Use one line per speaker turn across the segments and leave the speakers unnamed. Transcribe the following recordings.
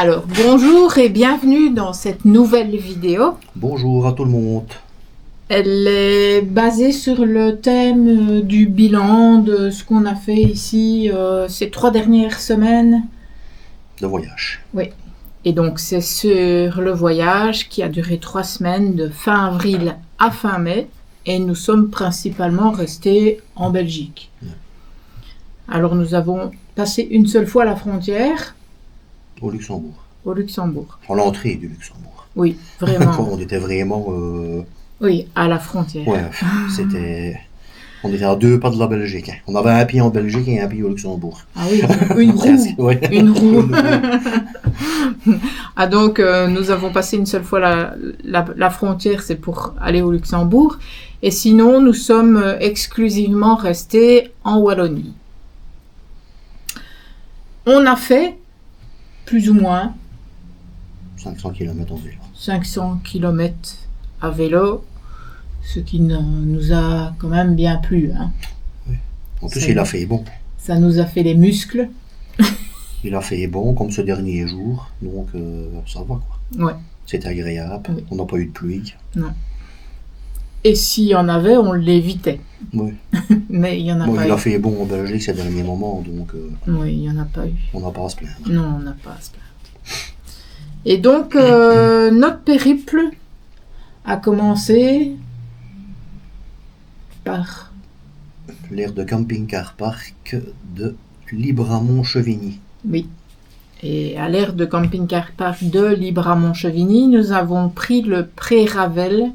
Alors, bonjour et bienvenue dans cette nouvelle vidéo.
Bonjour à tout le monde.
Elle est basée sur le thème du bilan de ce qu'on a fait ici ces 3 dernières semaines.
De voyage.
Oui. Et donc, c'est sur le voyage qui a duré 3 semaines, de fin avril à fin mai. Et nous sommes principalement restés en Belgique.
Ouais.
Alors, nous avons passé une seule fois la frontière.
Au Luxembourg.
Au Luxembourg.
À l'entrée du Luxembourg.
Oui, vraiment.
On était vraiment...
Oui, à la frontière.
Ouais, c'était... On était à 2 pas de la Belgique. Hein. On avait un pied en Belgique et un pied au Luxembourg.
Ah oui, une roue.
Ouais.
Une roue. Ah donc, nous avons passé une seule fois la frontière, c'est pour aller au Luxembourg. Et sinon, nous sommes exclusivement restés en Wallonie. On a fait, plus ou moins,
500 km en vélo.
500 km à vélo, ce qui nous a quand même bien plu. Hein.
En plus, il a fait bon.
Ça nous a fait les muscles.
Il a fait bon, comme ce dernier jour. Donc, ça va, quoi.
Ouais.
C'était agréable.
Oui.
On n'a pas eu de pluie.
Non. Et s'il y en avait, on l'évitait.
Oui.
Mais il n'y en a
Bon,
pas
il
eu.
a fait bon en Belgique ces derniers moments, donc
Oui, il n'y en a pas eu.
on n'a pas à se plaindre.
Non, on n'a pas à se plaindre. Et donc, notre périple a commencé par...
L'aire de camping-car parc de Libramont-Chevigny.
Oui. Et à l'aire de camping-car parc de Libramont-Chevigny, nous avons pris le Pré-Ravel.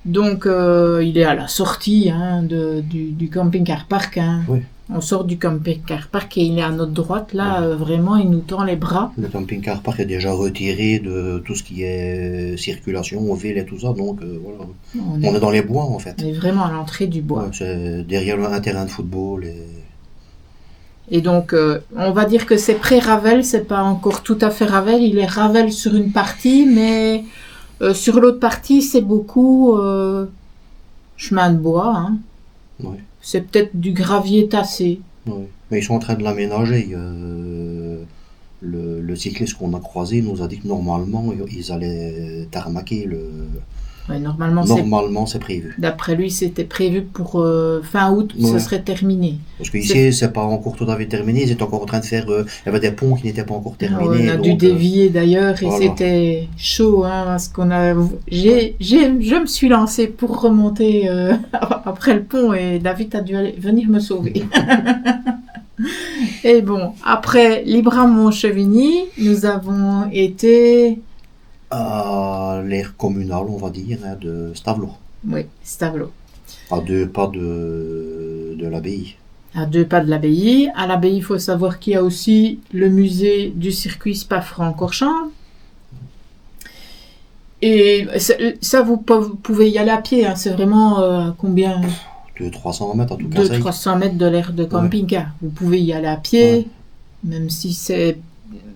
Donc, il est à la sortie hein, du camping-car parc. Hein.
Oui.
On sort du camping-car parc et il est à notre droite. Là, vraiment, il nous tend les bras.
Le camping-car parc est déjà retiré de tout ce qui est circulation, ville et tout ça. Donc, voilà. On est dans les bois, en fait.
On est vraiment à l'entrée du bois.
Ouais, c'est derrière un terrain de football.
Et donc, on va dire que c'est pré-Ravel, c'est pas encore tout à fait Ravel. Il est Ravel sur une partie, mais sur l'autre partie, c'est beaucoup chemin de bois. Hein.
Ouais.
C'est peut-être du gravier tassé.
Ouais. Mais ils sont en train de l'aménager. Le cycliste qu'on a croisé nous a dit que normalement, ils allaient tarmaquer le...
Ouais, normalement,
c'est prévu.
D'après lui, c'était prévu pour fin août,
Ouais.
ce serait terminé.
Parce qu'ici, c'est pas encore tout à fait terminé. Ils étaient encore en train de faire... il y avait des ponts qui n'étaient pas encore terminés.
On a dû dévier d'ailleurs et
voilà.
C'était chaud. Hein, parce qu'on a... Je me suis lancée pour remonter après le pont et David a dû venir me sauver. Et bon, après Libramont-Chevigny, nous avons été...
À l'aire communale, on va dire, hein, de Stavelot.
Oui, Stavelot.
À 2 pas de l'abbaye.
À 2 pas de l'abbaye. À l'abbaye, il faut savoir qu'il y a aussi le musée du circuit Spa-Francorchamps. Et ça, vous pouvez y aller à pied. Hein. C'est vraiment combien
200-300 mètres en tout cas.
200-300 mètres de l'aire de camping-car. Vous pouvez y aller à pied, même si c'est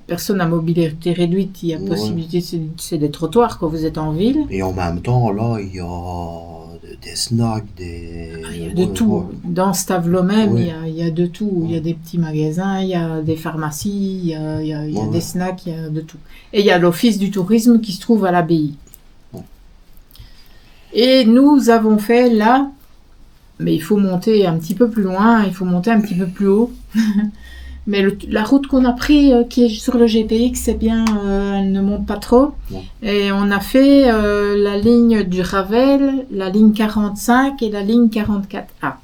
personne à mobilité réduite, il y a possibilité, c'est des trottoirs quand vous êtes en ville.
Et en même temps, là, il y a des snacks,
il y a de tout. Dans Stavelot même, il y a de tout. Il y a des petits magasins, il y a des pharmacies, il y a des snacks, il y a de tout. Et il y a l'office du tourisme qui se trouve à l'abbaye.
Ouais.
Et nous avons fait là, mais il faut monter un petit peu plus loin, il faut monter un petit peu plus haut. Mais la route qu'on a pris, qui est sur le GPX, c'est bien, elle ne monte pas trop.
Non.
Et on a fait la ligne du Ravel, la ligne 45 et la ligne 44A.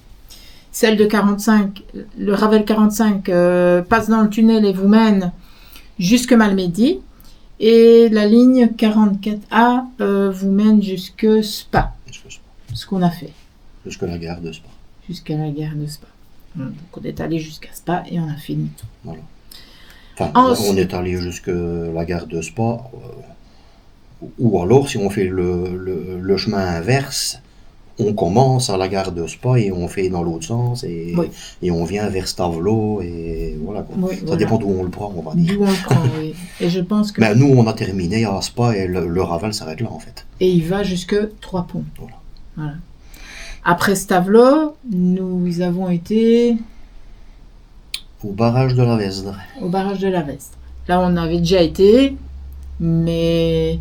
Celle de 45, le Ravel 45 passe dans le tunnel et vous mène jusque Malmedy. Et la ligne 44A vous mène jusque Spa. Ce qu'on a fait.
Jusque la gare de Spa.
Jusqu'à la gare de Spa. Donc on est allé jusqu'à Spa et on a fini.
Voilà. Enfin, on est allé jusqu'à la gare de Spa. Ou alors, si on fait le chemin inverse, on commence à la gare de Spa et on fait dans l'autre sens et on vient vers Stavelot et voilà quoi.
Oui,
ça dépend d'où on le prend, on va dire.
D'où on le prend, oui. Et je pense que...
Mais nous, on a terminé à Spa et le Ravel s'arrête là en fait.
Et il va jusque 3 ponts. Voilà. Après Stavelot, nous avons été...
Au barrage de la Vesdre.
Au barrage de la Vesdre. Là, on avait déjà été, mais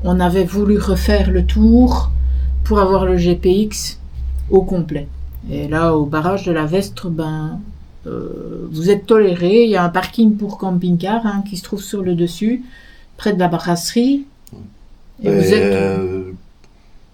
on avait voulu refaire le tour pour avoir le GPX au complet. Et là, au barrage de la Vestre, vous êtes toléré. Il y a un parking pour camping-car qui se trouve sur le dessus, près de la brasserie.
Et vous êtes...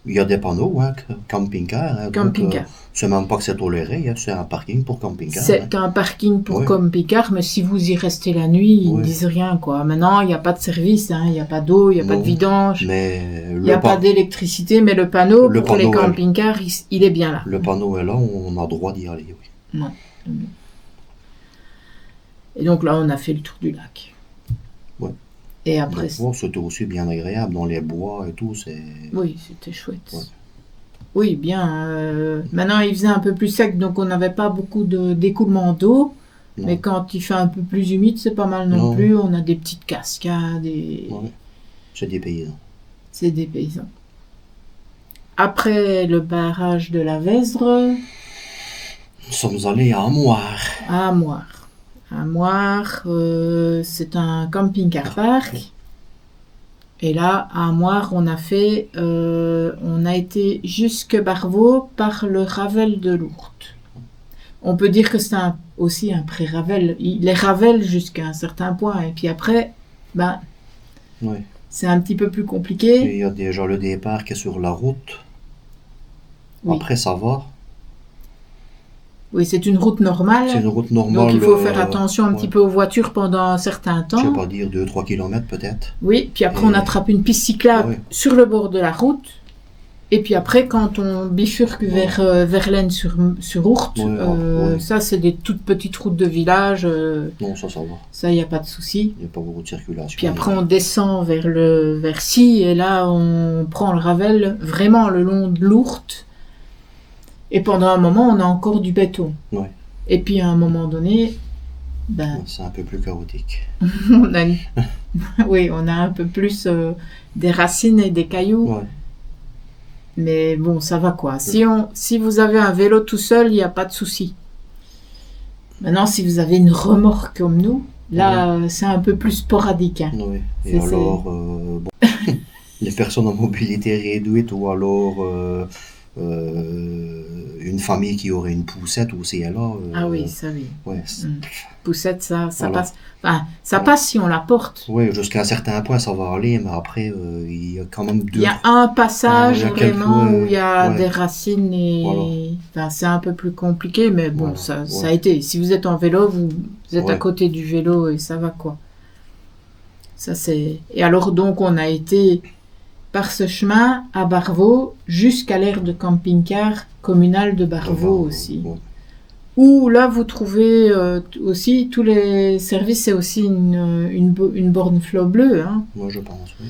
Il y a des panneaux, camping-car.
Camping-car.
C'est même pas que c'est toléré, c'est un parking pour camping-car.
C'est un parking pour camping-car, mais si vous y restez la nuit, ils ne disent rien, quoi. Maintenant, il n'y a pas de service, il n'y a pas d'eau, il n'y a pas de vidange, il n'y a pas d'électricité, mais le panneau pour les camping-cars, il est bien là.
Le panneau est là, on a droit d'y aller, oui.
Ouais. Et donc là, on a fait le tour du lac.
Ouais.
Et après...
C'était aussi bien agréable, dans les bois et tout,
Oui, c'était chouette. Ouais. Oui, bien. Maintenant, il faisait un peu plus sec, donc on n'avait pas beaucoup d'écoulement d'eau. Mais quand il fait un peu plus humide, c'est pas mal non plus. On a des petites cascades.
C'est des paysans.
C'est des paysans. Après le barrage de la Vesdre...
Nous sommes allés à Amoir.
À Amoir. Amoir, c'est un camping-car park. Et là, à Amoir, on a été jusque Barvaux par le Ravel de Lourdes. On peut dire que c'est aussi un pré-Ravel. Il est Ravel jusqu'à un certain point. Et puis après, c'est un petit peu plus compliqué.
Il y a déjà le départ qui est sur la route. Oui. Après, ça va.
Oui, c'est une route normale.
C'est une route normale.
Donc il faut faire attention un petit peu aux voitures pendant un certain temps.
Je ne sais pas dire 2-3 km peut-être.
Oui, puis après on attrape une piste cyclable sur le bord de la route. Et puis après, quand on bifurque vers Verlaine sur Ourthe, ça c'est des toutes petites routes de village.
Non, ça va.
Ça, il n'y a pas de souci.
Il n'y a pas beaucoup de circulation.
Puis après on descend vers Scie et là on prend le Ravel vraiment le long de l'Ourthe. Et pendant un moment, on a encore du béton.
Ouais.
Et puis à un moment donné,
c'est un peu plus chaotique.
Oui, on a un peu plus des racines et des cailloux.
Ouais.
Mais bon, ça va quoi. Si vous avez un vélo tout seul, il n'y a pas de souci. Maintenant, si vous avez une remorque comme nous, là, c'est un peu plus sporadique.
Oui. Et alors, les personnes en mobilité réduite ou alors... une famille qui aurait une poussette aussi là.
Ah oui, ça oui.
Ouais,
poussette, ça passe. Enfin, ça passe si on la porte.
Oui, jusqu'à un certain point ça va aller, mais après il y a quand même deux.
Il y a un passage vraiment où il y a des racines et c'est un peu plus compliqué, mais bon, ça a été. Si vous êtes en vélo, vous êtes à côté du vélo et ça va quoi. Ça c'est. Et alors donc on a été par ce chemin à Barvaux jusqu'à l'aire de camping-car communal de Barvaux aussi. Où là vous trouvez aussi tous les services, c'est aussi une borne flot bleu.
Moi je pense, oui.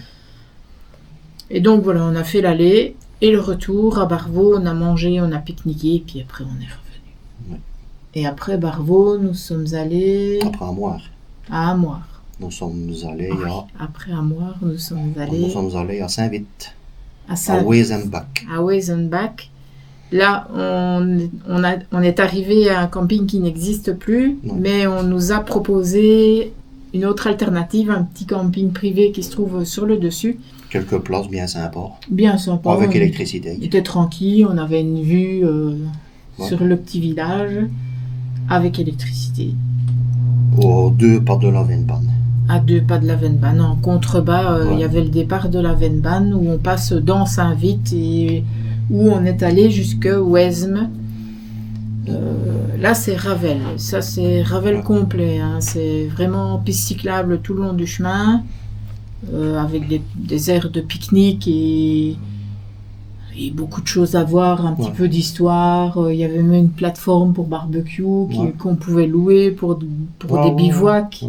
Et donc voilà, on a fait l'aller et le retour à Barvaux, on a mangé, on a pique-niqué et puis après on est revenu.
Oui.
Et après Barvaux, nous sommes allés...
Après Amoir.
À Amoir.
Nous sommes allés
Après Amoir, nous sommes allés
à Saint-Vite.
À
Wezenbach.
À Wezenbach. Là, on est arrivé à un camping qui n'existe plus, mais on nous a proposé une autre alternative, un petit camping privé qui se trouve sur le dessus.
Quelques places bien sympas.
Bien sympa.
Avec électricité.
On était tranquille, on avait une vue sur le petit village avec électricité.
Aux 2 pas de la Vennbahn.
À 2 pas de la Vennbahn. En contrebas, il y avait le départ de la Vennbahn où on passe dans Saint-Vite et où on est allé jusque Wesme. Là, c'est Ravel. Ça, c'est Ravel complet. C'est vraiment piste cyclable tout le long du chemin avec des aires de pique-nique et beaucoup de choses à voir, un petit peu d'histoire. Il y avait même une plateforme pour barbecue qu'on pouvait louer pour des bivouacs.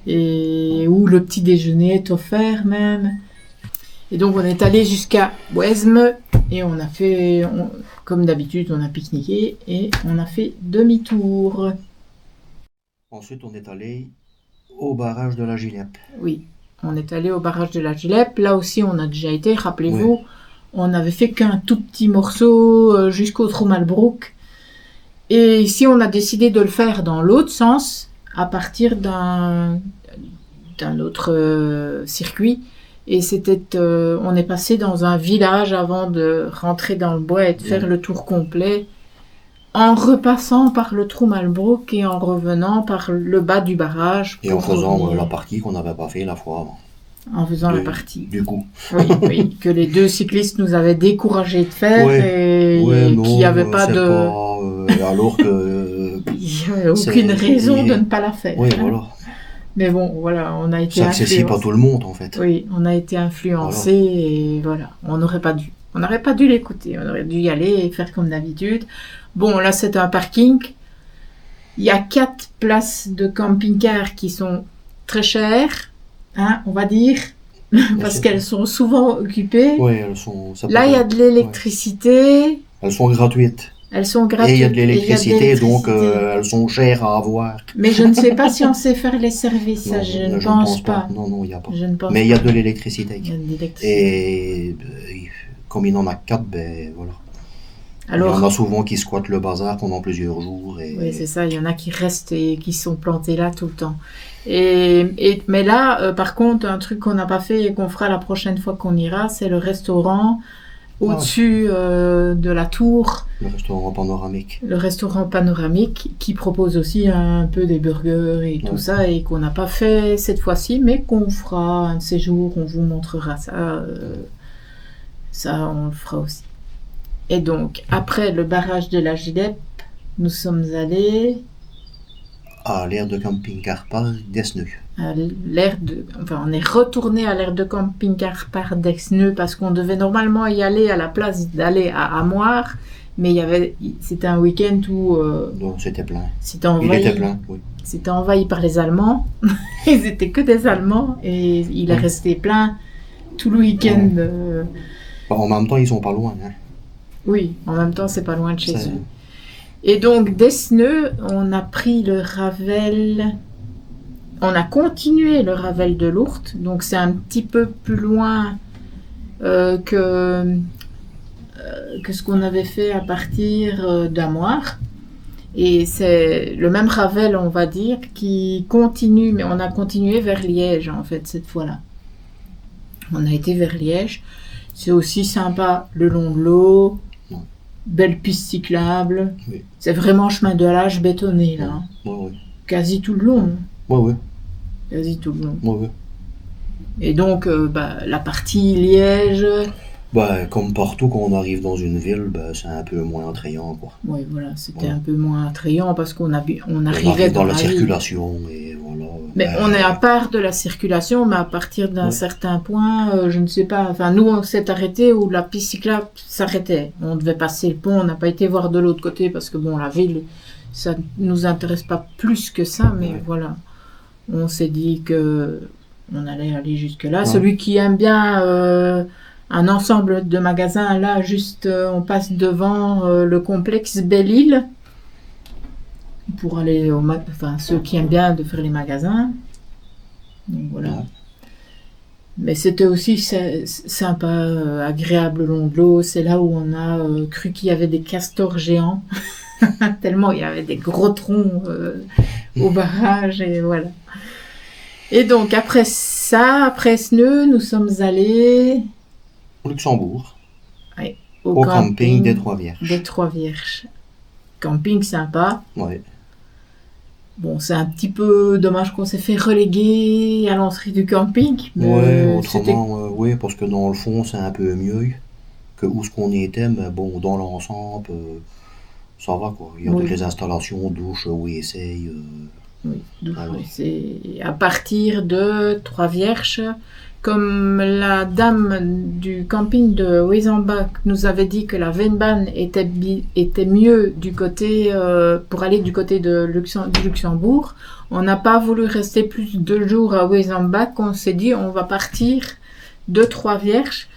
Et où le petit déjeuner est offert même. Et donc on est allé jusqu'à Wesme et on a fait, comme d'habitude, on a pique-niqué et on a fait demi-tour.
Ensuite on est allé au barrage de la Gilep.
Oui, on est allé au barrage de la Gilep. Là aussi on a déjà été, rappelez-vous, on n'avait fait qu'un tout petit morceau jusqu'au Trou-Malbrook. Et ici on a décidé de le faire dans l'autre sens, à partir un autre circuit. Et on est passé dans un village avant de rentrer dans le bois et de faire le tour complet, en repassant par le trou Malbrook et en revenant par le bas du barrage.
Et en faisant la partie qu'on n'avait pas fait la fois avant.
En faisant la partie.
Du coup.
Oui, que les deux cyclistes nous avaient découragés de faire et qu'il n'y avait pas de...
alors que...
Il n'y avait aucune raison de ne pas la faire.
Oui, voilà.
Mais bon, voilà, on a été
c'est accessible à tout le monde, en fait.
Oui, on a été influencés et voilà, on n'aurait pas dû. On n'aurait pas dû l'écouter, on aurait dû y aller et faire comme d'habitude. Bon, là, c'est un parking. Il y a 4 places de camping-car qui sont très chères, on va dire, parce qu'elles sont souvent occupées.
Oui, elles sont...
Là, il y a de l'électricité.
Elles sont gratuites.
Elles sont gratuites.
Et il y a de l'électricité, donc elles sont chères à avoir.
Mais je ne sais pas si on sait faire les services, ça, je ne pense pas.
Non, il n'y a pas.
Mais
il y a de l'électricité.
Il y a de l'électricité.
Et comme il en a 4, ben voilà. Alors, il y en a souvent qui squattent le bazar pendant plusieurs jours.
Oui, c'est ça, il y en a qui restent et qui sont plantés là tout le temps. Mais là, par contre, un truc qu'on n'a pas fait et qu'on fera la prochaine fois qu'on ira, c'est le restaurant au-dessus de la tour.
Le restaurant panoramique.
Le restaurant panoramique qui propose aussi un peu des burgers et tout ça et qu'on n'a pas fait cette fois-ci, mais qu'on fera un de ces jours, on vous montrera ça. Ça, on le fera aussi. Et donc, après le barrage de la Gilep, nous sommes allés...
à l'aire de camping-car parc d'Esneux.
On est retourné à l'aire de camping-car parc d'Esneux parce qu'on devait normalement y aller à la place d'aller à Amoir, mais c'était un week-end où...
Non, c'était plein.
Il
était plein, oui.
C'était envahi par les Allemands. Ils étaient que des Allemands et il est resté plein tout le week-end.
En même temps, ils sont pas loin. Hein.
Oui, en même temps, c'est pas loin de chez eux. Et donc, d'Esneux, on a pris le Ravel... On a continué le Ravel de Lourdes. Donc, c'est un petit peu plus loin que ce qu'on avait fait à partir d'Amoir. Et c'est le même Ravel, on va dire, qui continue. Mais on a continué vers Liège, en fait, cette fois-là. On a été vers Liège. C'est aussi sympa le long de l'eau. Belle piste cyclable.
Oui.
C'est vraiment chemin de l'âge bétonné, là.
Oui.
Quasi tout le long.
Oui.
Quasi tout le long.
Oui.
Et donc, la partie Liège...
comme partout, quand on arrive dans une ville, c'est un peu moins attrayant, quoi.
Oui, voilà, c'était un peu moins attrayant parce qu'on arrivait
dans la circulation, et voilà.
Mais on est à part de la circulation, mais à partir d'un certain point, je ne sais pas, enfin, nous, on s'est arrêté où la piste cyclable s'arrêtait. On devait passer le pont, on n'a pas été voir de l'autre côté parce que, bon, la ville, ça nous intéresse pas plus que ça, mais voilà. On s'est dit que on allait aller jusque-là. Celui qui aime bien... un ensemble de magasins, là, juste, on passe devant le complexe Belle-Île pour aller ceux qui aiment bien de faire les magasins. Donc, voilà. Mais c'était aussi sympa, agréable le long de l'eau. C'est là où on a cru qu'il y avait des castors géants. Tellement il y avait des gros troncs au barrage, et voilà. Et donc, après Esneux, nous sommes allés...
Au Luxembourg.
Oui,
au camping des Trois Vierges.
Des Trois Vierges. Camping sympa.
Oui.
Bon, c'est un petit peu dommage qu'on s'est fait reléguer à l'entrée du camping.
Oui, autrement, oui, parce que dans le fond, c'est un peu mieux que où ce qu'on y était, mais bon, dans l'ensemble, ça va, quoi. Il y a toutes les installations, douche, WC.
Oui, douche, WC. À partir de Trois Vierges, comme la dame du camping de Wezenbach nous avait dit que la Vennbahn était mieux du côté, pour aller du côté du Luxembourg, on n'a pas voulu rester plus de 2 jours à Wezenbach. On s'est dit on va partir de Trois Vierges,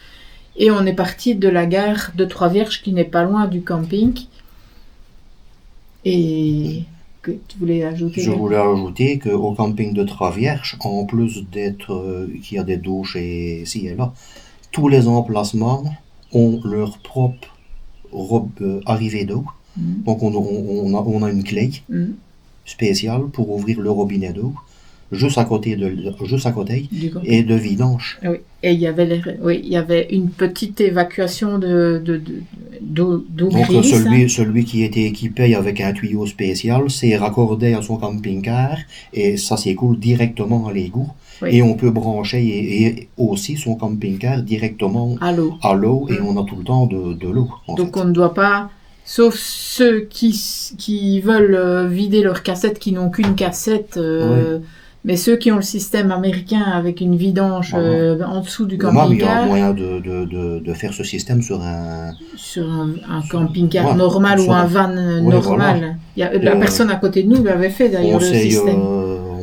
et on est parti de la gare de Trois Vierges qui n'est pas loin du camping. Et... que tu voulais ajouter?
Je voulais ajouter qu'au camping de Trois Vierges, en plus d'être qu'il y a des douches et ci et là, tous les emplacements ont leur propre arrivée d'eau. Donc on a une clé spéciale pour ouvrir le robinet d'eau. juste à côté et de vidange.
Oui. Et il y avait une petite évacuation d'eau
Donc
grise.
celui qui était équipé avec un tuyau spécial s'est raccordé à son camping-car et ça s'écoule directement à l'égout.
Oui.
Et on peut brancher et aussi son camping-car directement
À l'eau.
Et on a tout le temps de l'eau.
Donc on ne doit pas, sauf ceux qui veulent vider leur cassette, qui n'ont qu'une cassette, mais ceux qui ont le système américain avec une vidange en dessous du camping-car.
Il y a moyen de faire ce système sur un
camping-car normal ou un van normal. Voilà. La personne à côté de nous l'avait fait d'ailleurs le système.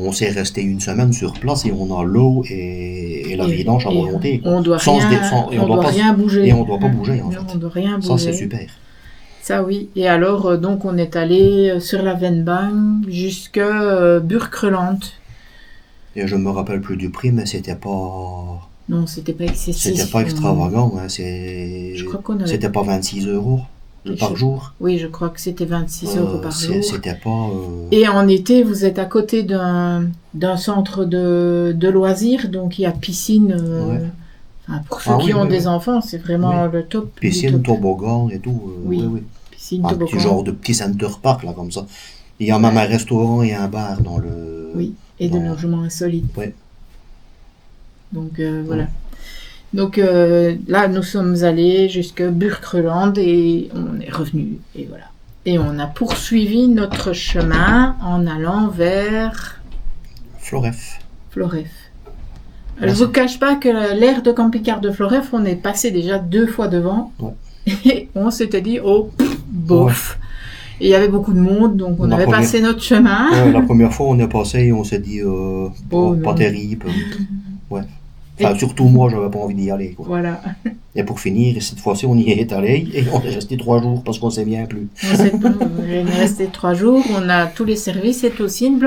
On s'est resté une semaine sur place et on a l'eau et la vidange à volonté.
On doit rien bouger.
Et on doit pas bouger en fait.
On doit rien bouger.
Ça c'est super.
Ça oui. Et alors donc on est allé sur la Vennbahn jusque Burgreland.
Et je me rappelle plus du prix, mais c'était pas.
Non, c'était pas excessif.
C'était pas extravagant. Hein.
Je crois qu'on avait.
C'était pas 26 € par jour.
Oui, je crois que c'était 26 € par jour.
C'était pas.
Et en été, vous êtes à côté d'un centre de loisirs, donc il y a piscine. Pour ceux qui ont des enfants, c'est vraiment le top.
Piscine, toboggan et tout. Oui.
Piscine, toboggan.
Petit genre de petit center park là comme ça. Il y a même un restaurant et un bar dans le.
Oui. Et de logements insolites.
Oui.
Donc voilà. Donc là, nous sommes allés jusqu'à Burgreland et on est revenu. Et voilà. Et on a poursuivi notre chemin en allant vers...
Floref.
Je ne vous cache pas que l'aire de camping-car de Floref, on est passé déjà 2 fois devant. Ouais. Et on s'était dit, bof. Ouais. Et il y avait beaucoup de monde, donc on avait passé notre chemin.
La première fois, on est passé et on s'est dit, pas terrible. Ouais. Enfin, surtout moi, j'avais pas envie d'y aller. Quoi.
Voilà.
Et pour finir, cette fois-ci, on y est allé et on est resté 3 jours parce qu'on s'est bien plu.
On est resté 3 jours. On a tous les services. C'est aussi une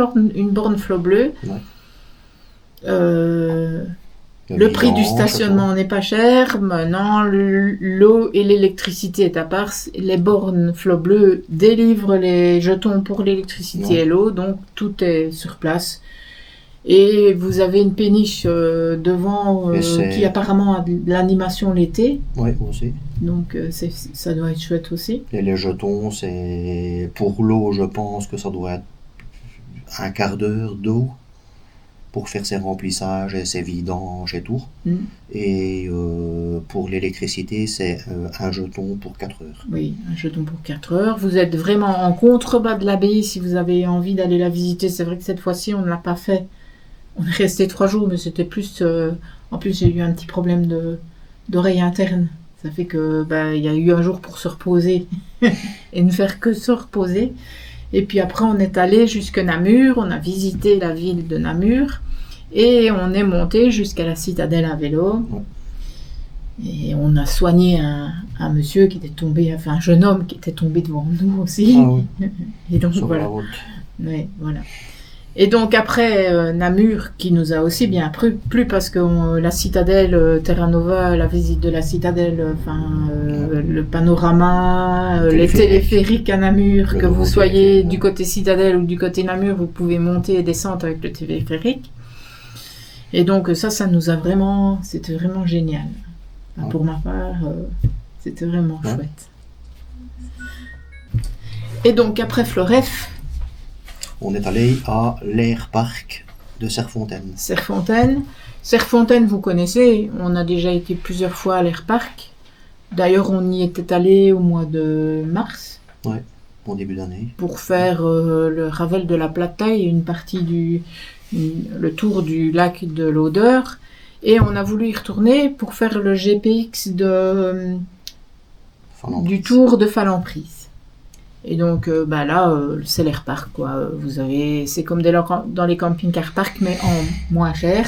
borne flot bleu. Ouais. Le prix du stationnement n'est pas cher. Maintenant, l'eau et l'électricité est à part. Les bornes flot bleu délivrent les jetons pour l'électricité et l'eau. Donc, tout est sur place. Et vous avez une péniche devant qui apparemment a de l'animation l'été.
Oui, aussi.
Donc, ça doit être chouette aussi.
Et les jetons, c'est pour l'eau, je pense que ça doit être un quart d'heure d'eau pour faire ses remplissages et ses vidanges et tout. Et pour l'électricité, c'est un jeton pour 4 heures.
Oui, un jeton pour 4 heures. Vous êtes vraiment en contrebas de l'abbaye si vous avez envie d'aller la visiter. C'est vrai que cette fois-ci, on ne l'a pas fait. On est resté 3 jours, mais c'était plus... en plus, j'ai eu un petit problème d'oreille interne. Ça fait que y a eu un jour pour se reposer et ne faire que se reposer. Et puis après, on est allé jusqu'à Namur. On a visité la ville de Namur. Et on est monté jusqu'à la citadelle à vélo. Et on a soigné un monsieur qui était tombé... Enfin, un jeune homme qui était tombé devant nous aussi.
Ah oui.
Et donc,
sur
voilà.
La route.
Oui, voilà. Et donc après Namur, qui nous a aussi bien plu parce que la citadelle Terra Nova, la visite de la citadelle, le panorama, les téléphériques à Namur, que vous soyez du côté citadelle ou du côté Namur, vous pouvez monter et descendre avec le téléphérique. Et donc ça nous a vraiment, c'était vraiment génial. Enfin, pour ma part, c'était vraiment chouette. Et donc après Floref,
on est allé à l'Air Park de Serfontaine.
Serfontaine, vous connaissez, on a déjà été plusieurs fois à l'Air Park. D'ailleurs, on y était allé au mois de mars.
Ouais, bon début d'année.
Pour faire le Ravel de la Plata et une partie le tour du lac de l'Odeur. Et on a voulu y retourner pour faire le GPX du tour de Falamprise. Et donc là, c'est l'Air Park, quoi. C'est comme dans les camping-car park, mais en moins cher.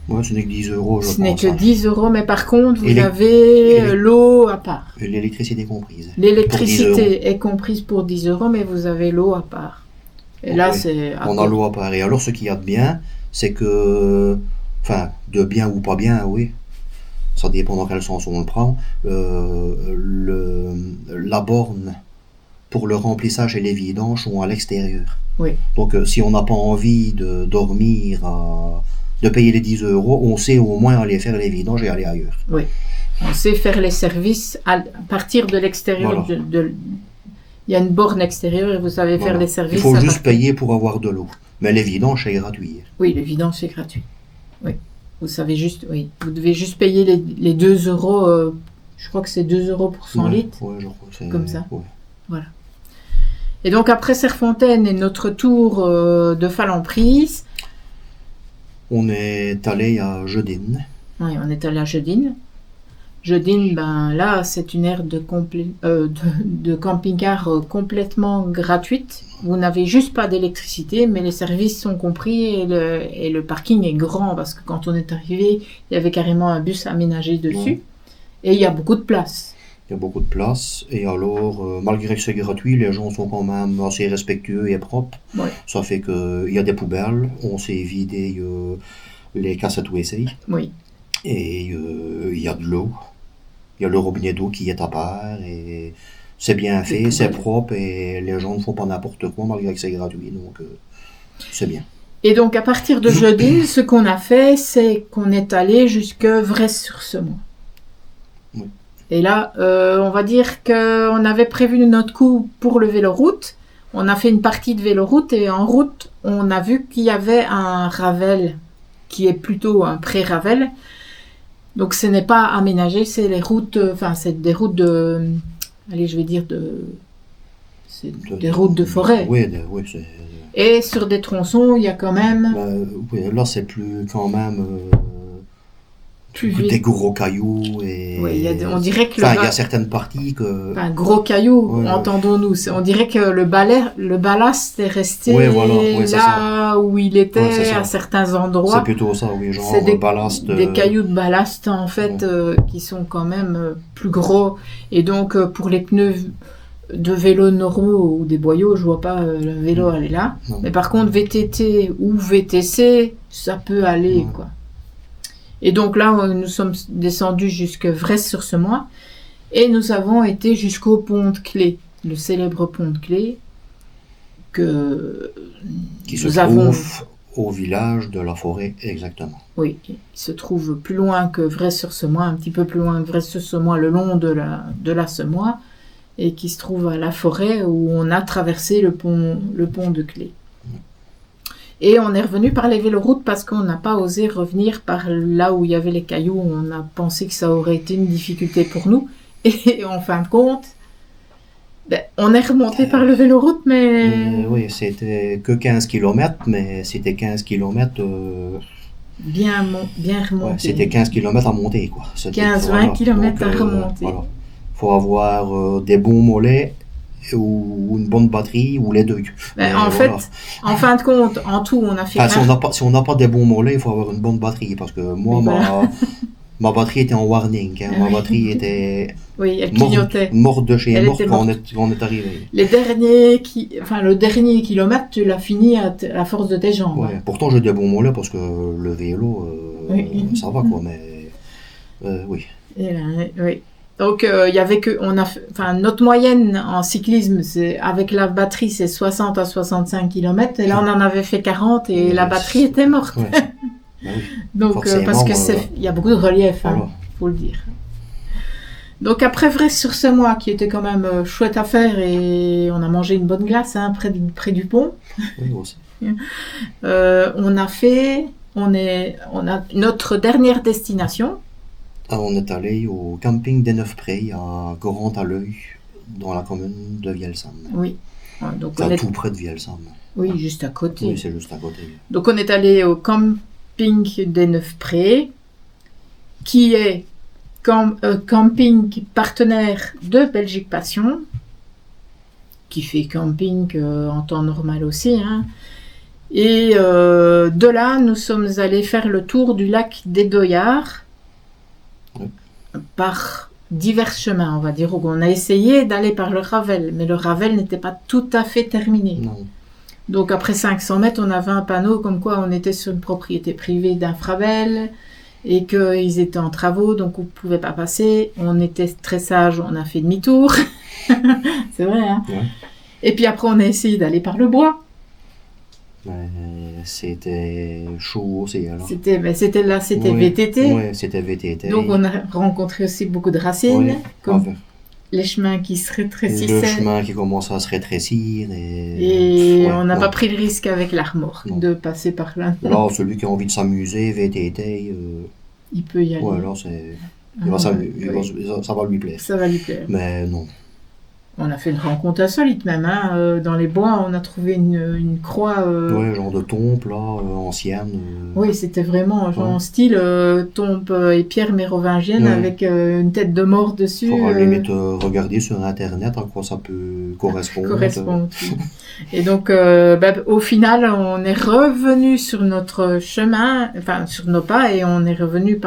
Ouais, ce n'est que 10 €, je pense.
Ce n'est que 10 €, mais par contre, vous avez l'eau à part.
Et l'électricité comprise.
L'électricité est comprise pour 10 €, mais vous avez l'eau à part. Et là, c'est...
On a l'eau à part. Et alors, ce qu'il y a de bien, c'est que... Enfin, de bien ou pas bien, oui. Ça dépend dans quel sens on le prend. La borne... pour le remplissage et les vidanges sont à l'extérieur.
Oui.
Donc, si on n'a pas envie de dormir, de payer les 10 euros, on sait au moins aller faire les vidanges et aller ailleurs.
Oui. On sait faire les services à partir de l'extérieur.
Voilà.
Il y a une borne extérieure et vous savez faire les services.
Il faut juste payer pour avoir de l'eau. Mais les vidanges, c'est gratuit.
Oui, les vidanges, c'est gratuit. Oui. Vous savez juste, oui. Vous devez juste payer les 2 euros. Je crois que c'est 2 euros pour 100 litres.
Oui, je crois que c'est
comme ça.
Ouais.
Voilà. Et donc après Serfontaine et notre tour de Falamprise.
On est allé à Jeudine.
Oui, on est allé à Jeudine. Jeudine, ben là, c'est une aire de camping-car complètement gratuite. Vous n'avez juste pas d'électricité, mais les services sont compris et le parking est grand parce que quand on est arrivé, il y avait carrément un bus aménagé dessus. Ouais. Et il y a beaucoup de place.
Il y a beaucoup de place. Et alors, malgré que c'est gratuit, les gens sont quand même assez respectueux et propres.
Ouais.
Ça fait qu'il y a des poubelles. On s'est vidé les cassettes WC.
Oui.
Et il y a de l'eau. Il y a le robinet d'eau qui est à part. Et c'est bien fait, c'est propre. Et les gens ne font pas n'importe quoi malgré que c'est gratuit. Donc, c'est bien.
Et donc, à partir de Jeudine, ce qu'on a fait, c'est qu'on est allé jusque Vresse-sur-Semois.
Oui.
Et là, on va dire qu'on avait prévu notre coup pour le véloroute. On a fait une partie de véloroute et en route, on a vu qu'il y avait un Ravel qui est plutôt un pré-Ravel. Donc, ce n'est pas aménagé, c'est les routes, c'est des routes de, allez, je vais dire des routes de forêt.
Oui, c'est...
Et sur des tronçons, il y a quand même...
oui, là, c'est plus quand même... des gros cailloux et...
Oui, on dirait que
il y a certaines parties que...
Enfin, gros cailloux, entendons-nous. On dirait que le ballast est resté là où il était à certains endroits.
C'est plutôt ça, oui, genre
c'est
ballast...
des cailloux de ballast, en fait, qui sont quand même plus gros. Et donc, pour les pneus de vélo normaux ou des boyaux, je vois pas le vélo aller là. Non. Mais par contre, VTT ou VTC, ça peut aller, quoi. Et donc là, nous sommes descendus jusque Vresse-sur-Semois et nous avons été jusqu'au pont de Clé, le célèbre pont de Clé
qui se trouve au village de la Forêt, exactement.
Oui, il se trouve plus loin que Vresse-sur-Semois, un petit peu plus loin que Vresse-sur-Semois, le long de la Semois, et qui se trouve à la Forêt où on a traversé le pont de Clé. Et on est revenu par les véloroutes parce qu'on n'a pas osé revenir par là où il y avait les cailloux. On a pensé que ça aurait été une difficulté pour nous. Et en fin de compte, on est remonté par le véloroute, mais...
oui, c'était que 15 km, mais c'était 15 km...
bien remonté.
Ouais, c'était 15 km à monter, quoi.
15-20 km à remonter.
Voilà. Faut avoir des bons mollets ou une bonne batterie ou les deux.
En fait, en fin de compte, en tout, on a fait...
si on n'a pas des bons mollets, il faut avoir une bonne batterie parce que moi, ma batterie était en warning. Hein. Ma batterie était
elle clignotait.
Morte de chez morte quand on est arrivé.
Le dernier kilomètre, tu l'as fini à la force de tes jambes.
Ouais. Pourtant, j'ai des bons mollets parce que le vélo, ça va, quoi. Mais oui.
Oui. Donc, il y avait notre moyenne en cyclisme, avec la batterie, c'est 60 à 65 km. Et là, on en avait fait 40 et la batterie était morte.
Ouais. Oui.
Donc, parce que il y a beaucoup de relief, faut le dire. Donc, après Vresse-sur-Semois, qui était quand même chouette à faire et on a mangé une bonne glace, près du pont.
Oui, aussi.
On a notre dernière destination.
On est allé au camping des Neuf-Prés à Gorant-à-l'Œil, dans la commune de Vielsam.
Oui.
Donc tout près de Vielsam.
Oui, juste à côté.
Oui, c'est juste à côté.
Donc on est allé au camping des Neuf-Prés, qui est camping partenaire de Belgique Passion, qui fait camping en temps normal aussi. Hein. Et de là, nous sommes allés faire le tour du lac des Doyards, par divers chemins, on va dire. On a essayé d'aller par le Ravel, mais le Ravel n'était pas tout à fait terminé.
Non.
Donc après 500 mètres, on avait un panneau comme quoi on était sur une propriété privée d'Infravel et qu'ils étaient en travaux, donc on ne pouvait pas passer. On était très sages, on a fait demi-tour. C'est vrai, hein.
Ouais.
Et puis après, on a essayé d'aller par le bois.
Mais c'était chaud aussi alors.
C'était
Oui,
VTT.
oui, c'était VTT.
Donc on a rencontré aussi beaucoup de racines,
Oui,
comme
avec
les chemins qui se
le
rétrécissaient.
chemin qui commence à se rétrécir
Et
ouais,
on n'a
ouais.
pas pris le risque avec la remorque
Non.
de passer par là.
Là, celui qui a envie de s'amuser, VTT,
Il peut y aller.
ouais, là, c'est, ça va lui plaire.
Ça va lui plaire.
Mais non.
On a fait une rencontre insolite même. Hein. Dans les bois, on a trouvé une croix.
Ouais, genre de tombe, là, ancienne.
Oui, c'était vraiment genre
Ouais.
en style tombe et pierre mérovingienne
Ouais.
avec une tête de mort dessus.
Faudra limite regarder sur internet à quoi ça peut correspondre.
Correspond. Et donc, au final, on est revenu sur notre chemin, enfin sur nos pas, et on est revenu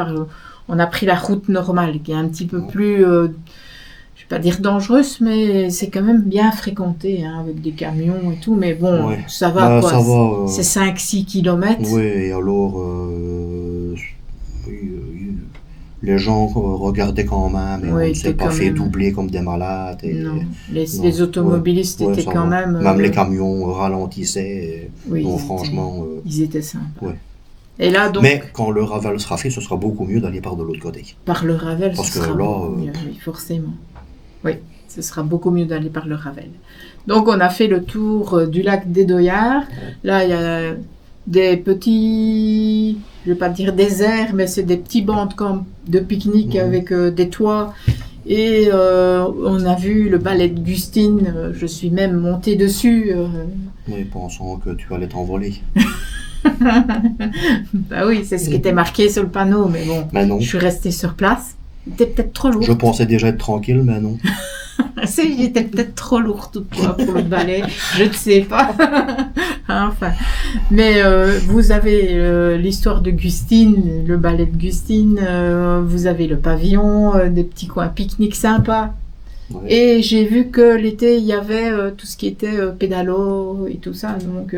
on a pris la route normale, qui est un petit peu plus, je vais pas dire dangereuse, mais c'est quand même bien fréquenté, hein, avec des camions et tout. Mais bon,
Ouais.
ça va quoi.
Ça va.
C'est 5-6 kilomètres.
Oui, et alors, les gens regardaient quand même, et
Oui,
on ne s'est
t'es
pas
quand
fait
même-
doubler comme des malades. Et,
Non,
non,
les automobilistes
ouais,
étaient
ça
quand
va.
même.
Même les camions ralentissaient. Et,
Oui,
non,
ils
franchement.
Ils étaient sympas.
Ouais.
Et là, donc,
Mais quand le Ravel sera fait, ce sera beaucoup mieux d'aller par de l'autre côté.
par le Ravel,
Parce
ce
que
sera
là,
beaucoup mieux, oui, forcément. Oui, ce sera beaucoup mieux d'aller par le Ravel. Donc, on a fait le tour du lac des Doyards. Là, il y a des petits, je vais pas dire déserts, mais c'est des petits bancs de pique-nique avec des toits. Et on a vu le balai de Gustine. Je suis même montée dessus.
Oui, pensant que tu allais t'envoler.
Bah oui, c'est ce qui était marqué sur le panneau, mais bon,
Mais non.
je suis restée sur place. C'était peut-être trop lourd.
Je pensais déjà être tranquille, mais non.
J'étais peut-être trop lourde quoi, pour le balai, je ne sais pas. Enfin, mais vous avez l'histoire de Gustine, le balai de Gustine, vous avez le pavillon, des petits coins pique-nique sympas.
Ouais.
Et j'ai vu que l'été, il y avait tout ce qui était pédalo et tout ça, donc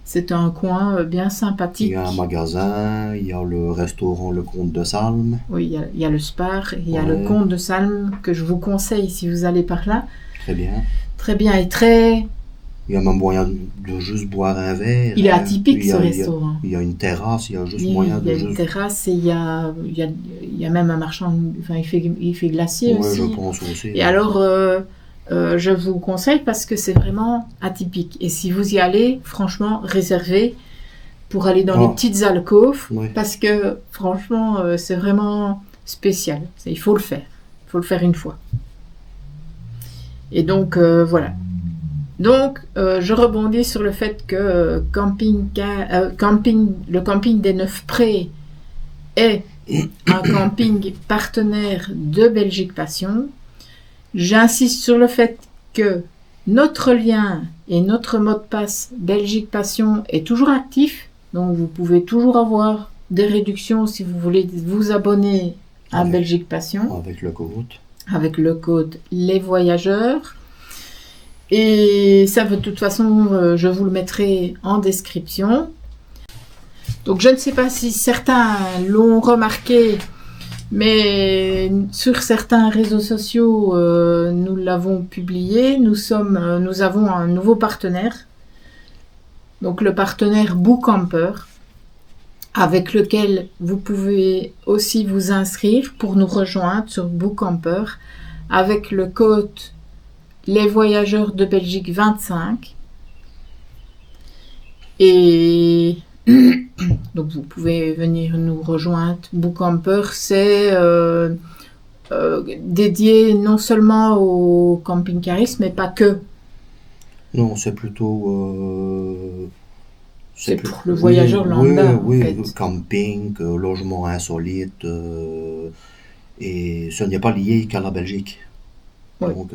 c'est un coin bien
Il
sympathique.
y a un magasin, il y a le restaurant Le Comte de Salm.
Oui, il y a le Spar, il y a
Ouais.
le Comte de Salm que je vous conseille si vous allez par là.
Très bien.
Très bien et très...
Il y a même moyen de juste boire un verre.
Il est
hein.
atypique
Il y
ce
a-
restaurant.
Il y a une terrasse, il y a juste
Oui,
moyen
il y
de
a une
juste.
terrasse et il y a même un marchand, enfin il fait glacier
Ouais,
aussi.
je pense aussi.
Et alors, je vous conseille parce que c'est vraiment atypique. Et si vous y allez, franchement, réservez pour aller dans les petites alcôves
Ouais.
parce que franchement, c'est vraiment spécial. Il faut le faire. Il faut le faire une fois. Et donc, voilà. Donc, je rebondis sur le fait que le camping des Neuf Prés est un camping partenaire de Belgique Passion. J'insiste sur le fait que notre lien et notre mot de passe Belgique Passion est toujours actif. Donc, vous pouvez toujours avoir des réductions si vous voulez vous abonner à
Ouais.
Belgique Passion
Avec le code.
avec le code Les Voyageurs. Et ça, de toute façon, je vous le mettrai en description. Donc, je ne sais pas si certains l'ont remarqué, mais sur certains réseaux sociaux, nous l'avons publié. Nous avons un nouveau partenaire. Donc, le partenaire Bookcamper, avec lequel vous pouvez aussi vous inscrire pour nous rejoindre sur Bookcamper avec le code Les Voyageurs de Belgique 25. Et donc vous pouvez venir nous rejoindre. Bookcamper, c'est dédié non seulement au camping-carisme, mais pas que.
Non, c'est plutôt.
C'est pour le voyageur lambda,
Oui,
en fait.
camping, logement insolite. Et ce n'est pas lié qu'à la Belgique.
Oui.
Donc,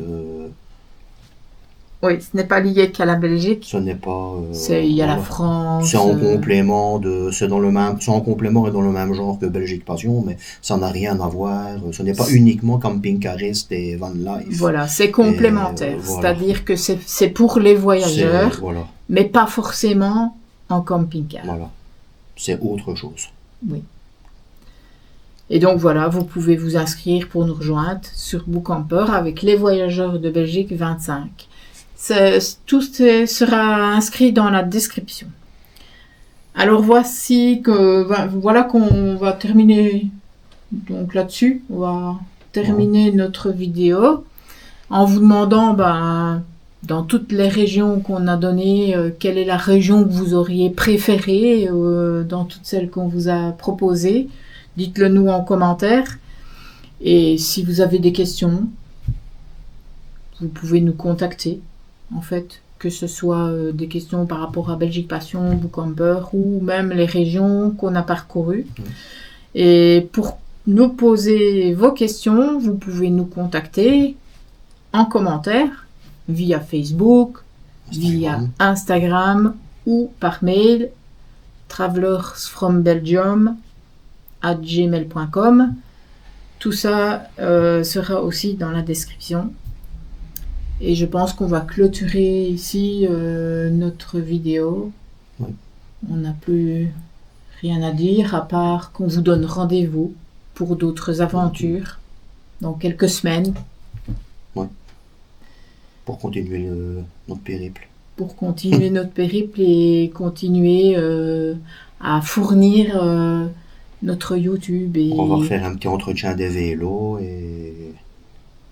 Oui, ce n'est pas lié qu'à la Belgique.
ce n'est pas.
Il y a la
voilà.
France.
C'est en complément c'est en complément et dans le même genre que Belgique Passion, mais ça n'a rien à voir. Ce n'est pas uniquement camping-cariste et van life.
Voilà, c'est complémentaire.
Voilà.
C'est-à-dire que c'est pour les voyageurs,
Voilà,
mais pas forcément en camping-car.
voilà. C'est autre chose.
Oui. Et donc voilà, vous pouvez vous inscrire pour nous rejoindre sur Bookcamper avec les Voyageurs de Belgique 25. Tout sera inscrit dans la description. Alors voilà qu'on va terminer donc là-dessus. On va terminer notre vidéo en vous demandant dans toutes les régions qu'on a données, quelle est la région que vous auriez préférée dans toutes celles qu'on vous a proposées. Dites-le nous en commentaire. Et si vous avez des questions, vous pouvez nous contacter, en fait, que ce soit des questions par rapport à Belgique Passion, Bookcamper, ou même les régions qu'on a parcourues. Et pour nous poser vos questions, vous pouvez nous contacter en commentaire, via Facebook, via Instagram, ou par mail, travelersfrombelgium@gmail.com. Tout ça sera aussi dans la description. Et je pense qu'on va clôturer ici notre vidéo.
Oui.
On n'a plus rien à dire à part qu'on vous donne rendez-vous pour d'autres aventures dans quelques semaines.
Oui. Pour continuer notre périple.
Pour continuer notre périple et continuer à fournir notre YouTube.
On va refaire un petit entretien des vélos et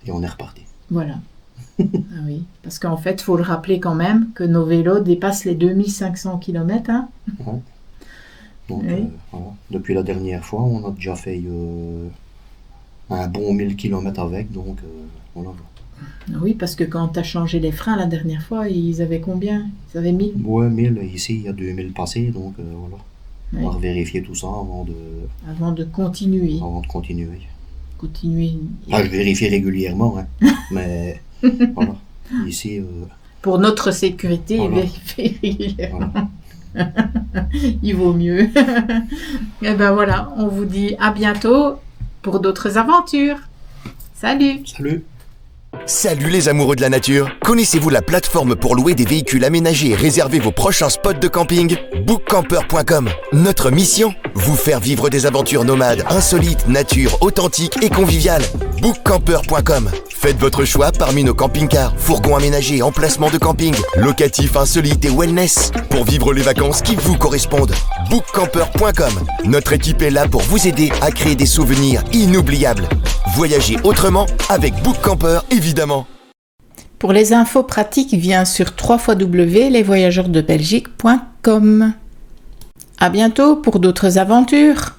on est reparti.
Voilà. Ah oui, parce qu'en fait, il faut le rappeler quand même que nos vélos dépassent les 2500 km. Hein.
Ouais. Donc,
oui.
voilà. Depuis la dernière fois, on a déjà fait un bon 1000 km avec, donc voilà.
Oui, parce que quand tu as changé les freins la dernière fois, ils avaient combien? Ils avaient 1000?
Ouais, 1000. Ici, il y a 2000 passés, donc voilà.
Oui.
On va vérifier tout ça avant de
continuer.
Je vérifie régulièrement, hein. Mais voilà. Ici.
Pour notre sécurité,
voilà.
vérifier régulièrement. Voilà. Il vaut mieux. Et ben voilà, on vous dit à bientôt pour d'autres aventures. Salut!
Salut!
Salut les amoureux de la nature! Connaissez-vous la plateforme pour louer des véhicules aménagés et réserver vos prochains spots de camping? Bookcamper.com. Notre mission? Vous faire vivre des aventures nomades, insolites, nature, authentiques et conviviales. Bookcamper.com. Faites votre choix parmi nos camping-cars, fourgons aménagés, emplacements de camping, locatifs insolites et wellness pour vivre les vacances qui vous correspondent. Bookcamper.com. Notre équipe est là pour vous aider à créer des souvenirs inoubliables. Voyagez autrement avec Bookcamper, évidemment.
Pour les infos pratiques, viens sur www.lesvoyageurdebelgique.com. À bientôt pour d'autres aventures.